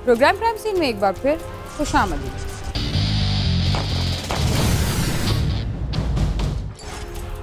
Programme crime scene में एक बार फिर खुशामदीद।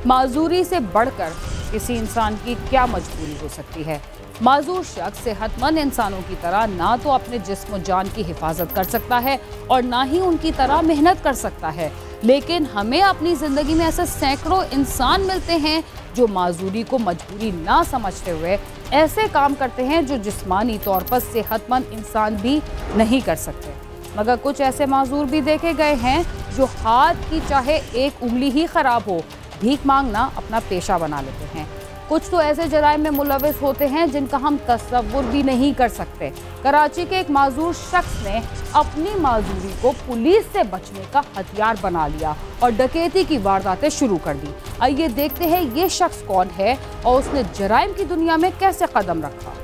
माजूरी से बढ़कर किसी इंसान की क्या मजबूरी हो सकती है। माजूर शख्स सेहतमंद इंसानों की तरह ना तो अपने जिस्म और जान की हिफाजत कर सकता है और ना ही उनकी तरह मेहनत कर सकता है, लेकिन हमें अपनी ज़िंदगी में ऐसे सैकड़ों इंसान मिलते हैं जो माजूरी को मजबूरी ना समझते हुए ऐसे काम करते हैं जो जिस्मानी तौर पर सेहतमंद इंसान भी नहीं कर सकते। मगर कुछ ऐसे माजूर भी देखे गए हैं जो हाथ की चाहे एक उंगली ही खराब हो, भीख मांगना अपना पेशा बना लेते हैं। कुछ तो ऐसे जराइम में मुलविस होते हैं जिनका हम तसव्वुर भी नहीं कर सकते। कराची के एक माजूर शख्स ने अपनी माजूरी को पुलिस से बचने का हथियार बना लिया और डकैती की वारदातें शुरू कर दी। आइए देखते हैं ये शख्स कौन है और उसने जराइम की दुनिया में कैसे कदम रखा।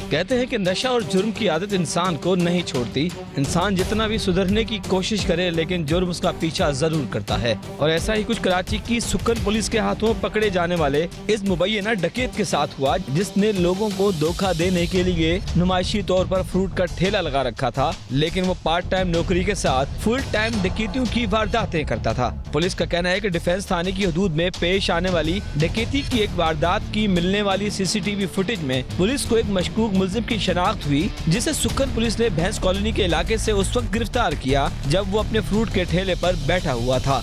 कहते हैं कि नशा और जुर्म की आदत इंसान को नहीं छोड़ती। इंसान जितना भी सुधरने की कोशिश करे लेकिन जुर्म उसका पीछा जरूर करता है। और ऐसा ही कुछ कराची की सुक्कन पुलिस के हाथों पकड़े जाने वाले इस मुबैना डकैत के साथ हुआ, जिसने लोगों को धोखा देने के लिए नुमाइशी तौर पर फ्रूट का ठेला लगा रखा था, लेकिन वो पार्ट टाइम नौकरी के साथ फुल टाइम डकैतियों की वारदातें करता था। पुलिस का कहना है कि डिफेंस थाने की हदूद में पेश आने वाली डकैती की एक वारदात की मिलने वाली CCTV फुटेज में पुलिस को एक मशकूक मुल्जिम की शनाख्त हुई, जिसे सुक्कन पुलिस ने भैंस कॉलोनी के इलाके से उस वक्त गिरफ्तार किया जब वो अपने फ्रूट के ठेले पर बैठा हुआ था।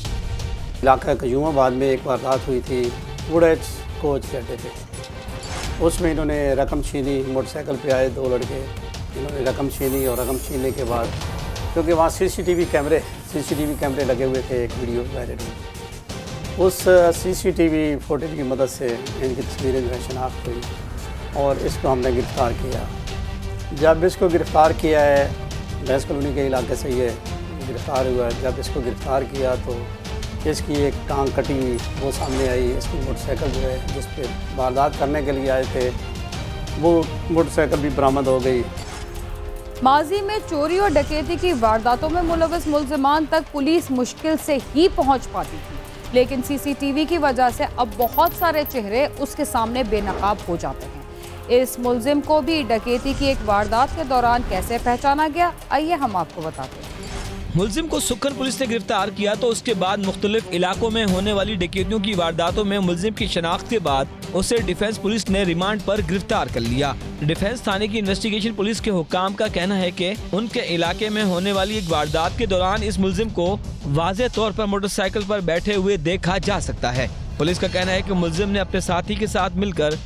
इलाका कयूमाबाद में एक वारदात हुई थी। वुडेज कोच रहते थे, उसमें इन्होंने रकम छीनी। मोटरसाइकिल पे आए दो लड़के, इन्होंने रकम छीनी और रकम छीनने के बाद, क्योंकि वहाँ CCTV कैमरे लगे हुए थे, एक वीडियो वायरल हुई। उस CCTV फुटेज की मदद से इनकी तस्वीरें जो है शनाख्त हुई और इसको हमने गिरफ़्तार किया। जब इसको गिरफ़्तार किया है, भैंस कॉलोनी के इलाके से ये गिरफ़्तार हुआ है। जब इसको गिरफ़्तार किया तो इसकी एक टांग कटी हुई वो सामने आई। इसकी मोटरसाइकिल जो है जिस पे वारदात करने के लिए आए थे वो मोटरसाइकिल भी बरामद हो गई। माजी में चोरी और डकैती की वारदातों में मुलविस मुल्जिमान तक पुलिस मुश्किल से ही पहुंच पाती थी, लेकिन CCTV की वजह से अब बहुत सारे चेहरे उसके सामने बेनकाब हो जाते हैं। इस मुल्जिम को भी डकैती की एक वारदात के दौरान कैसे पहचाना गया, आइए हम आपको बताते हैं। मुल्जिम को सुक्कन पुलिस ने गिरफ्तार किया तो उसके बाद मुख्तलिफ इलाकों में होने वाली डकैतियों की वारदातों में मुल्जिम की शनाख्त के बाद उसे डिफेंस पुलिस ने रिमांड पर गिरफ्तार कर लिया। डिफेंस थाने की इन्वेस्टिगेशन पुलिस के हुक्काम का कहना है कि उनके इलाके में होने वाली एक वारदात के दौरान इस मुल्जिम को वाज़ेह तौर पर मोटरसाइकिल पर बैठे हुए देखा जा सकता है। पुलिस का कहना है कि मुल्जिम ने अपने साथी के साथ मिलकर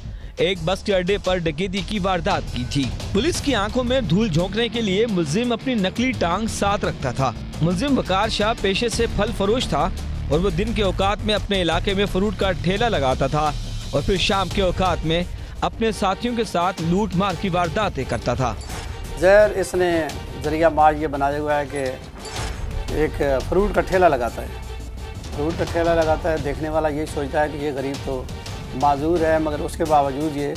एक बस के अड्डे पर डकैती की वारदात की थी। पुलिस की आंखों में धूल झोंकने के लिए मुल्जिम अपनी नकली टांग साथ रखता था। मुल्जिम वकार शाह पेशे से फल फरोश था और वो दिन के औकात में अपने इलाके में फ्रूट का ठेला लगाता था और फिर शाम के औकात में अपने साथियों के साथ लूट मार की वारदातें करता था। जहर इसने जरिया मार ये बनाया हुआ है कि एक फ्रूट का ठेला लगाता है। फ्रूट का ठेला लगाता है, देखने वाला ये सोचता है कि ये गरीब तो माजूर है, मगर उसके बावजूद ये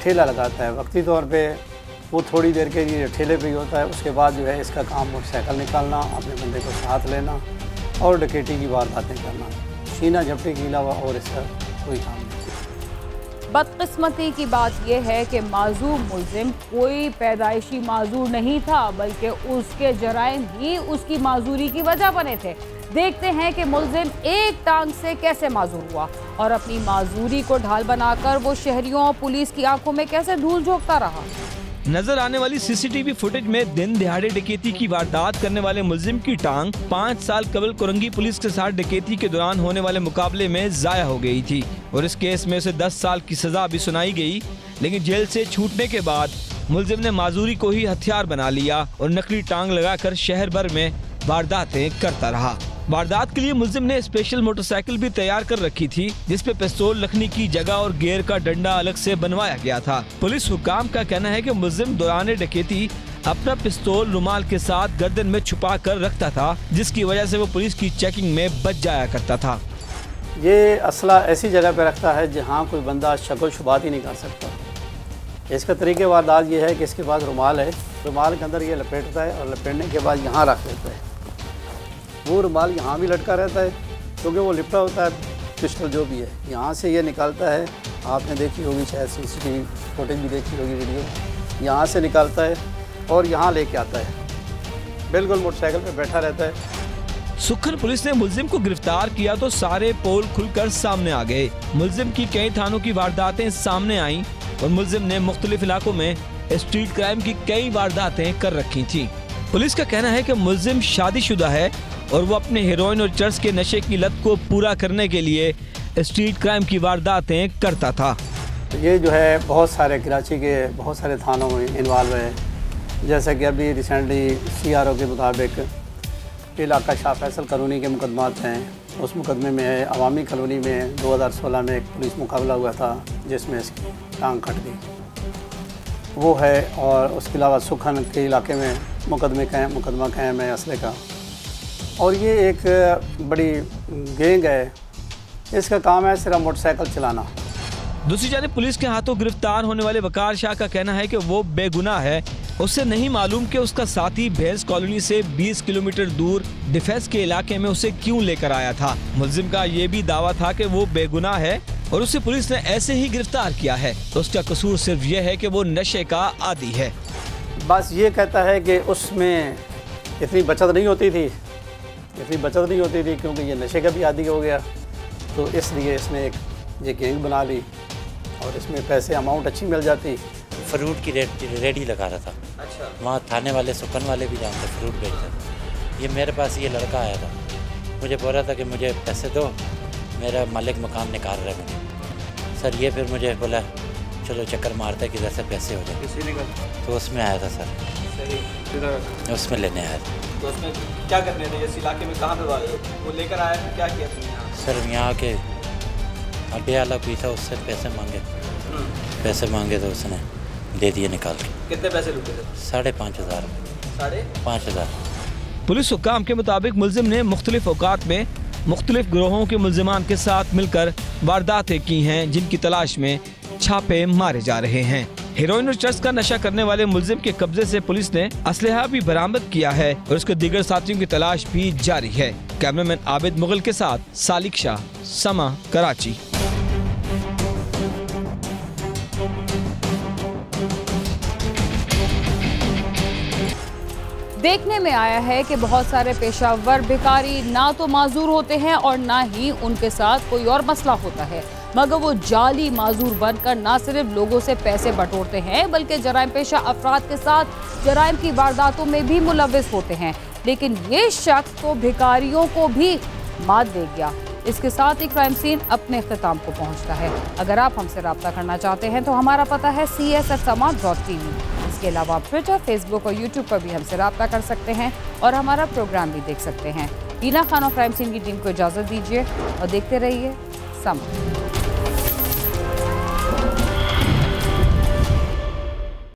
ठेला लगाता है। वक्ती तौर पे वो थोड़ी देर के लिए ठेले पे ही होता है, उसके बाद जो है इसका काम मोटरसाइकिल निकालना, अपने बंदे को साथ लेना और डकैती की वारदातें करना, छीना झपटी के अलावा और इसका कोई काम नहीं। बदकिस्मती की बात यह है कि माजूर मुल्जिम कोई पैदाइशी माजूर नहीं था, बल्कि उसके जराइम ही उसकी माजूरी की वजह बने थे। देखते हैं कि मुल्जिम एक टांग से कैसे माजूर हुआ और अपनी माजूरी को ढाल बनाकर वो शहरियों और पुलिस की आंखों में कैसे धूल झोंकता रहा। नजर आने वाली CCTV फुटेज में दिन दिहाड़े डकैती की वारदात करने वाले मुल्जिम की टांग 5 साल कबल कोरंगी पुलिस के साथ डकैती के दौरान होने वाले मुकाबले में जाया हो गई थी और इस केस में उसे 10 साल की सजा भी सुनाई गई, लेकिन जेल से छूटने के बाद मुल्जिम ने माजूरी को ही हथियार बना लिया और नकली टांग लगाकर शहर भर में वारदातें करता रहा। वारदात के लिए मुल्जिम ने स्पेशल मोटरसाइकिल भी तैयार कर रखी थी, जिसपे पिस्तौल रखने की जगह और गियर का डंडा अलग से बनवाया गया था। पुलिस हुकाम का कहना है कि मुल्जिम दौरान डकैती अपना पिस्तौल रुमाल के साथ गर्दन में छुपा कर रखता था, जिसकी वजह से वो पुलिस की चेकिंग में बच जाया करता था। ये असला ऐसी जगह पे रखता है जहाँ कोई बंदा शक्ल शुबात ही नहीं कर सकता। इसका तरीके वारदात ये है कि इसके पास रुमाल है, रुमाल के अंदर ये लपेटता है और लपेटने के बाद यहाँ रख देता है। वो रुमाल यहाँ भी लटका रहता है क्योंकि वो लिपटा होता है पिस्टल जो भी है यहाँ से ये निकालता है। आपने देखी होगी शायद CCTV फुटेज भी देखी होगी, वीडियो। यहाँ से निकालता है और यहाँ लेके आता है, बिल्कुल मोटरसाइकिल पे बैठा रहता है। सुखन पुलिस ने मुलजिम को गिरफ्तार किया तो सारे पोल खुलकर सामने आ गए। मुलजिम की कई थानों की वारदातें सामने आईं और मुलजिम ने मुख्तलिफ इलाकों में स्ट्रीट क्राइम की कई वारदातें कर रखी थी। पुलिस का कहना है कि मुलजिम शादीशुदा है और वो अपने हेरोइन और चर्च के नशे की लत को पूरा करने के लिए स्ट्रीट क्राइम की वारदातें करता था। ये जो है बहुत सारे कराची के बहुत सारे थानों में इन्वॉल्व है। जैसे कि अभी रिसेंटली CRO के मुताबिक इलाका शाह फैसल कॉलोनी के मुकदमात हैं। उस मुकदमे में अवामी कॉलोनी में 2016 में एक पुलिस मुकाबला हुआ था जिसमें इसकी टांग कट गई, वो है। और उसके अलावा सुखन के इलाके में मुकदमा कायम है असले का। और ये एक बड़ी गैंग है, इसका काम है सिर्फ मोटरसाइकिल चलाना। दूसरी जानिब पुलिस के हाथों गिरफ्तार होने वाले वकार शाह का कहना है कि वो बेगुनाह है। उससे नहीं मालूम कि उसका साथी भैंस कॉलोनी से 20 किलोमीटर दूर डिफेंस के इलाके में उसे क्यों लेकर आया था। मुलजिम का ये भी दावा था कि वो बेगुनाह है और उसे पुलिस ने ऐसे ही गिरफ्तार किया है। तो उसका कसूर सिर्फ ये है कि वो नशे का आदी है। बस ये कहता है कि उसमें इतनी बचत नहीं होती थी क्योंकि ये नशे का भी आदी हो गया, तो इसलिए इसने एक ये गैंग बना ली और इसमें पैसे अमाउंट अच्छी मिल जाती। फ्रूट की रेडी लगा रहा था। अच्छा। वहाँ थाने वाले सुकन वाले भी जानते, फ्रूट बेचते। ये मेरे पास ये लड़का आया था, मुझे बोल रहा था कि मुझे पैसे दो, मेरा मालिक मकान निकाल रहा है मुझे। सर ये फिर मुझे बोला चलो चक्कर मारते हैं किधर से पैसे हो जाए, तो उसमें आया था सर। सही, उसमें लेने आया था। तो उसमें क्या करने थे इस इलाके में, कहाँ पे वो लेकर आया था, क्या किया तुमने यहाँ? सर यहाँ के अड्डे वाला पीछा, उससे पैसे मांगे तो उसने दे दिए निकाल के। कितने पैसे लूटे थे? 5,500। 5,500। पुलिस हुक्काम के मुताबिक मुलजिम ने मुख्तलिफ औकात में मुख्तलिफ गिरोहों के मुलजिमान के साथ मिलकर वारदातें की हैं, जिनकी तलाश में छापे मारे जा रहे हैं। हेरोइन और चर्च का नशा करने वाले मुलजिम के कब्जे से पुलिस ने असलहा भी बरामद किया है और उसके दीगर साथियों की तलाश भी जारी है। कैमरामैन आबिद मुगल के साथ सालिक शाह, समा, कराची। देखने में आया है कि बहुत सारे पेशावर भिखारी ना तो माजूर होते हैं और ना ही उनके साथ कोई और मसला होता है, मगर वो जाली माजूर बनकर ना सिर्फ लोगों से पैसे बटोरते हैं बल्कि जराइम पेशा अफराद के साथ जराइम की वारदातों में भी मुलविस होते हैं। लेकिन ये शख्स तो भिखारियों को भी मात दे गया। इसके साथ ही क्राइम सीन अपने ख्ताम को पहुंचता है। अगर आप हमसे रब्ता करना चाहते हैं तो हमारा पता है cs@sama.tv। इसके अलावा आप ट्विटर, फेसबुक और यूट्यूब पर भी हमसे रब्ता कर सकते हैं और हमारा प्रोग्राम भी देख सकते हैं। टीना खान और क्राइम सीन की टीम को इजाज़त दीजिए और देखते रहिए समा।